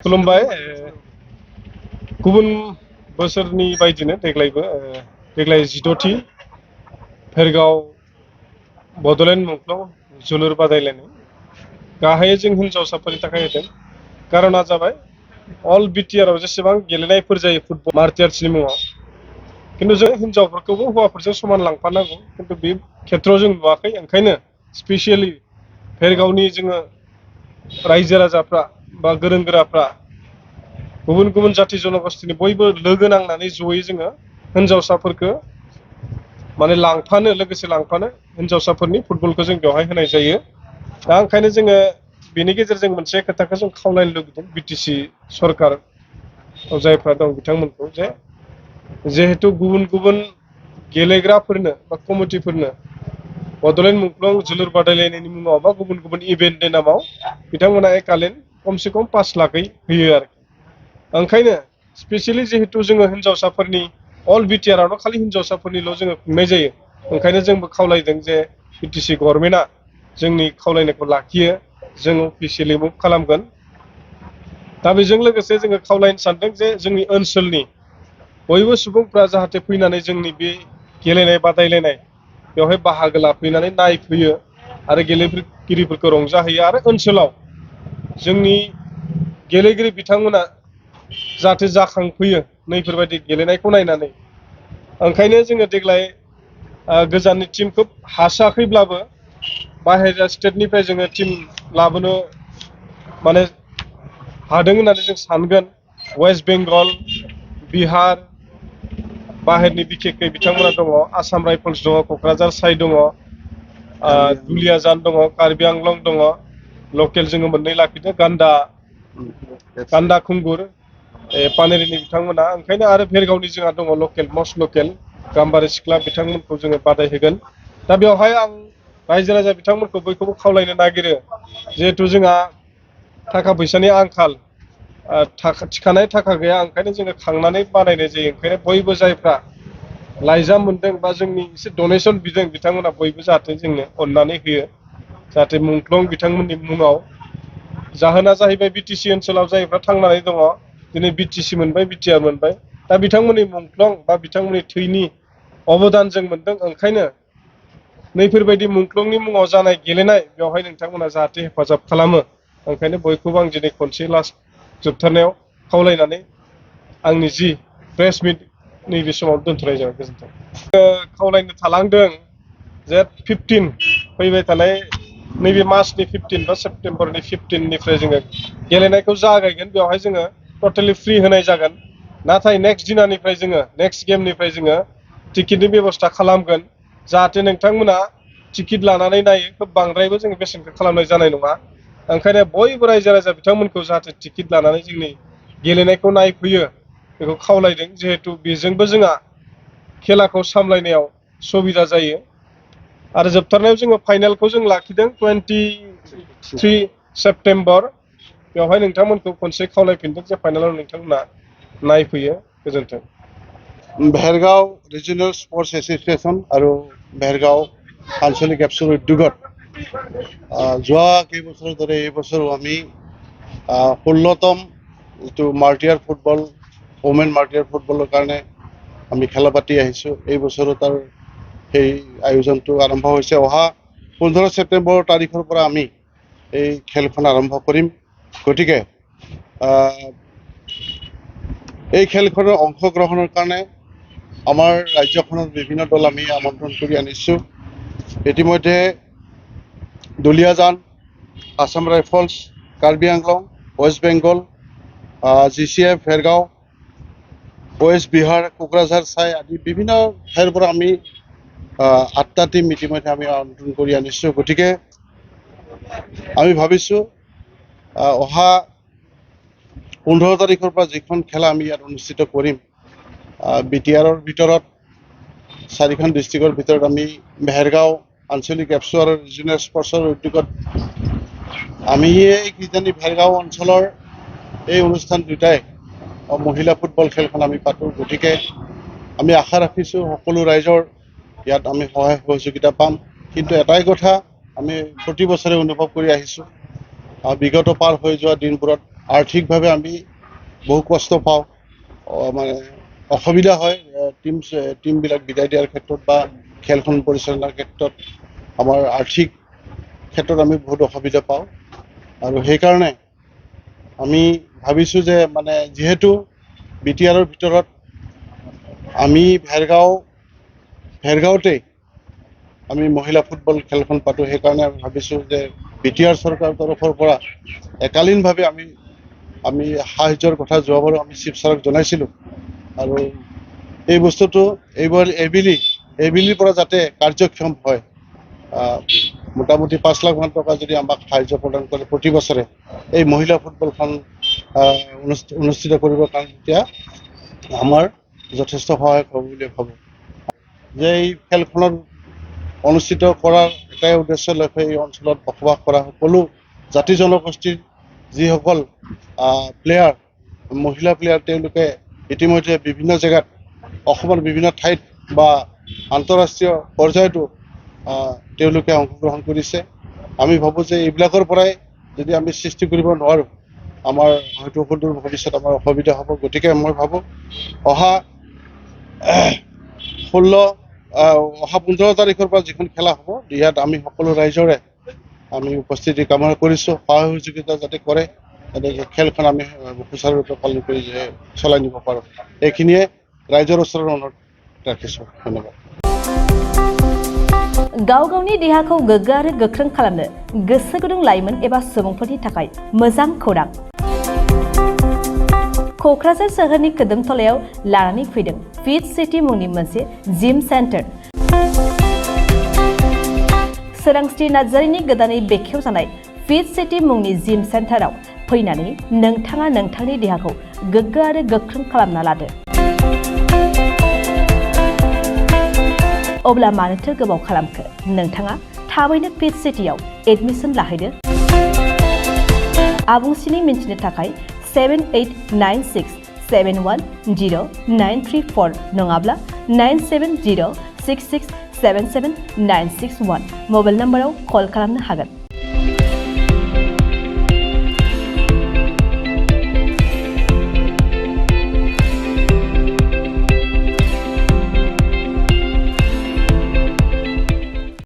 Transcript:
खुलुमबाय गुबुन बोसोरनि बायदिनो देग्लाय 14थि भेरगाव बड'लेण्ड मुंख्लं जोलुर बादायलायनाय गाहायै जों हिनजावसाफोरनि थाखाय होदों। कारना जाबाय अल बिटिआर आव जेसेबां गेलेनायफोर जायो फुटबल मार्टियार्सनि मुङाव खिन्थु जों हिनजावफोरखौबो हौवाफोरजों समान लांफानांगौ खिन्थु बे खेथ्रआव जों नुवाखै। ओंखायनो स्पेसियेलि भेरगावनि जोङो रायजो राजाफ्रा बा गोरों गोराफ्रा गुबुन गुबुन जाथि जनगोष्ठीनि बयबो लोगो नांनानै जयै जोङो हिनजावसाफोरखौ माने लोगोसे लांफानो हिनजावसाफोरनि फुटबलखौ जों बेवहाय होनाय जायो। दा ओंखायनो जोङो बेनि गेजेरजों मोनसे खोथाखौ जों खावलायनो लुबैदों बिटिसि सरकार जायफ्रा दं बिथांमोनखौ जिहेतु गुबुन गुबुन गेलेग्राफोरनो बा कमिटिफोरनो बड'लेण्ड मुंख्लं जोलुर बादायलायनायनि मुङाव बा गुबुन गुबुन इभेन्टनि नामाव बिथांमोना एकालेन्ड खमसे खम 5 लाखै होयो आरोखि। ओंखायनो स्पेसियेलि जिहेतु जोङो हिनजावसाफोरनि अल बिटिआर आवनो खालि हिनजावसाफोरनिल' जोङो खुंनाय जायो। ओंखायनो जोंबो खावलायदों जे बिटिसि गभर्नमेन्टआ जोंनि खावलायनायखौ लाखियो, जों अफिसियेलि मुभ खालामगोन। दा बेजों लोगोसे जोङो खावलायनो सानदों जे जोंनि ओनसोलनि बयबो सुबुंफ्रा जाहाथे फैनानै जोंनि बे गेलेनाय बादायलायनाय बेवहाय बाहागो लाफैनानै नायफैयो आरो गेलेगिरिफोरखौ रंजाहैयो आरो ओनसोलाव जोंनि गेलेगिरि बिथांमोना जाहाथे जाखांफैयो नैफोरबायदि गेलेनायखौ नायनानै। ओंखायनो जोङो देग्लाय गोजाननि टिम खोब हासाखैब्लाबो बाहेरा स्टेटनिफ्राय जोङो टिम लाबोनो माने हादों होननानै जों सानगोन। वेस्ट बेंगल, बिहार, बाहेरनि बिखेखै बिथांमोना दङ, आसाम राइफल्स दङ, क'क्राझार साइ दङ, दुलियाजान दङ, कार्बि आंलं दङ, लकेल जोङो मोननै लाखिदों गान्दा खुंगुर पानेरिनि बिथांमोना। ओंखायनो आरो भेरगावनि जोंहा दङ लकेल मस्ट लकेल गाम्बारि सिख्ला बिथांमोनखौ जोङो बादायहोगोन। दा बेवहाय आं रायजो राजा बिथांमोनखौ बयखौबो खावलायनो नागिरो जिहेथु जोंहा थाखा फैसानि आंखाल, थिखानाय थाखा गैया, ओंखायनो जोङो खांनानै बानायनाय जायो। ओंखायनो बयबो जायफ्रा लाइजाम मोनदों बा जोंनि एसे डनेसन बिदों बिथांमोना बयबो जाहाथे जोंनो अननानै होयो जाहाथे मुंख्लं बिथांमोननि मुङाव। जाहोना जाहैबाय बिटिसि ओनसोलाव जायफ्रा थांनानै दङ दिनै बिटिसि मोनबाय, बिटिआर मोनबाय, दा बिथांमोननि मुंख्लं बा बिथांमोननि थैनि अबदान जों मोनदों। ओंखायनो नैफोरबायदि मुंख्लंनि मुङाव जानाय गेलेनाय बेवहाय नोंथांमोना जाहाथे हेफाजाब खालामो। ओंखायनो बयखौबो आं दिनै खनसे लास्ट जोबथारनायाव खावलायनानै आंनि जि प्रेस मिट नैबे समाव दोनथ'नाय जाबाय। गोजोन्थों। खावलायनो थालांदों जे 15 फैबाय थानाय नैबे मार्चनि 15 बा सेप्तेम्बरनि 15निफ्राय जोङो गेलेनायखौ जागायगोन। बेवहाय जोङो टटेलि फ्रि होनाय जागोन। नाथाय नेक्स्ट दिनानिफ्राय जोङो नेक्स्ट गेमनिफ्राय जोङो टिकेटनि बेब'स्था खालामगोन जाहाथे नोंथांमोना टिकेट लानानै नायो। खोब बांद्रायबो जोङो बेसेनखौ खालामनाय जानाय नङा। ओंखायनो बयबो रायजो राजा बिथांमोनखौ जाहाथे टिकेट लानानै जोंनि गेलेनायखौ नायफैयो बेखौ खावलायदों। जिहेथु बेजोंबो जोंहा खेलाखौ सामलायनायाव सुबिदा जायो। आरो जोबथारनायाव जोङो फाइनालखौ जों लाखिदों 23 सेप्तेम्बर। बेवहाय नोंथांमोनखौ खनसे खावलायफिनदों जे फाइनालाव नोंथांमोना नायफैयो। गोजोन्थों। भेरगाव रिजनेल स्पर्ट्स एस'सिएशन আৰু भेरगाव আঞ্চলিক এপছৰ উদ্যোগত যোৱা কেইবছৰৰ দৰে এই বছৰো আমি 16তম যিটো মাৰ্টিয়াৰ ফুটবল, ওমেন মাৰ্টিয়াৰ ফুটবলৰ কাৰণে আমি খেলা পাতি আহিছোঁ। এই বছৰো তাৰ সেই আয়োজনটো আৰম্ভ হৈছে। অহা 15 ছেপ্টেম্বৰ তাৰিখৰ পৰা আমি এই খেলখন আৰম্ভ কৰিম। গতিকে এই খেলখনৰ অংশগ্ৰহণৰ কাৰণে আমাৰ ৰাজ্যখনৰ বিভিন্ন দল আমি আমন্ত্ৰণ কৰি আনিছোঁ। ইতিমধ্যে Duliajan, Assam rifles, Karbi Anglong, west Bengal, GCF ভেৰগাঁও, ৱেষ্ট বিহাৰ, কোকৰাঝাৰ চাই আদি বিভিন্ন ঠাইৰ পৰা আমি 8টা টিম ইতিমধ্যে আমি আমন্ত্ৰণ কৰি আনিছোঁ। গতিকে আমি ভাবিছোঁ অহা 15 তাৰিখৰ পৰা যিখন খেলা আমি ইয়াত অনুষ্ঠিত কৰিম, বিটিআৰৰ ভিতৰত 4খন ডিষ্ট্ৰিক্টৰ ভিতৰত আমি ভেৰগাঁও আঞ্চলিক এপছো আৰু ৰিজনেল স্পৰ্টছৰ উদ্যোগত আমি কিজানি ভেৰগাঁও অঞ্চলৰ এই অনুষ্ঠান দুটাই মহিলা ফুটবল খেলখন আমি পাতোঁ। গতিকে আমি আশা ৰাখিছোঁ সকলো ৰাইজৰ ইয়াত আমি সহায় সহযোগিতা পাম। কিন্তু এটাই কথা আমি প্ৰতি বছৰে অনুভৱ কৰি আহিছোঁ, বিগত পাৰ হৈ যোৱা দিনবোৰত আৰ্থিকভাৱে আমি বহু কষ্ট পাওঁ, মানে অসুবিধা হয় টিমবিলাক বিদায় দিয়াৰ ক্ষেত্ৰত বা খেলখন পৰিচালনাৰ ক্ষেত্ৰত আমাৰ আৰ্থিক ক্ষেত্ৰত আমি বহুত অসুবিধা পাওঁ। আৰু সেইকাৰণে আমি ভাবিছোঁ যে মানে যিহেতু BTRৰ ভিতৰত আমি ভেৰগাঁৱতেই আমি মহিলা ফুটবল খেলখন পাতোঁ, সেইকাৰণে আমি ভাবিছোঁ যে BTR চৰকাৰৰ তৰফৰ পৰা একালীনভাৱে আমি সাহায্যৰ কথা যোৱাবাৰো আমি চিফ ছাৰক জনাইছিলোঁ। আৰু এই বস্তুটো এইবেলিৰ পৰা যাতে কাৰ্যক্ষম হয়, মোটামুটি 5 লাখ মান টকা যদি আমাক সাহায্য প্ৰদান কৰে প্ৰতি বছৰে এই মহিলা ফুটবলখন অনুষ্ঠিত কৰিবৰ কাৰণে, তেতিয়া আমাৰ যথেষ্ট সহায়ক হ'ব বুলি ভাবোঁ। যে এই খেলখনত অনুষ্ঠিত কৰাৰ এটাই উদ্দেশ্য লক্ষ্য এই অঞ্চলত বসবাস কৰা সকলো জাতি জনগোষ্ঠীৰ যিসকল মহিলা প্লেয়াৰ, তেওঁলোকে ইতিমধ্যে বিভিন্ন জেগাত অসমৰ বিভিন্ন ঠাইত বা আন্তঃৰাষ্ট্ৰীয় পৰ্যায়তো তেওঁলোকে অংশগ্ৰহণ কৰিছে। আমি ভাবোঁ যে এইবিলাকৰ পৰাই যদি আমি সৃষ্টি কৰিব নোৱাৰোঁ, আমাৰ হয়তো সুদূৰ ভৱিষ্যত আমাৰ অসুবিধা হ'ব। গতিকে মই ভাবোঁ অহা 15 তাৰিখৰ পৰা যিখন খেলা হ'ব, ইয়াত আমি সকলো ৰাইজৰে আমি উপস্থিতি কামনা কৰিছোঁ, সহায় সহযোগিতা যাতে কৰে, যাতে খেলখন আমি সুচাৰুৰূপে পালন কৰি চলাই নিব পাৰোঁ। এইখিনিয়ে रायजोर ओसोराव अनुरोध राखिছোঁ। धन्यबाद। गाव गावनि देहाखौ गोग्गो आरो गोख्रों खालामनो गोसो गुदुं लाइमोन एबा सुबुंफोरनि थाखाय मोजां खौरां। क'क्राझार सोहोरनि खोदोमथलायाव लानानै फैदों फिट सिटी मुंनि मोनसे जिम सेन्टार। सोरांस्रि नार्जारिनि गोदानै बेखेवजानाय फिट सिटी मुंनि जिम सेन्टाराव फैनानै नोंथाङा नोंथांनि देहाखौ गोग्गो आरो गोख्रों खालामना लादो। अब्ला मानोथो गोबाव खालामखो? नोंथाङा थाबैनो फिट सिटीआव एडमिशन लाहैदो। आबुंसिनै मिन्थिनो थाखाय 7896710934 नङाब्ला 9706677961 मबाइल नम्बराव कल खालामनो हागोन।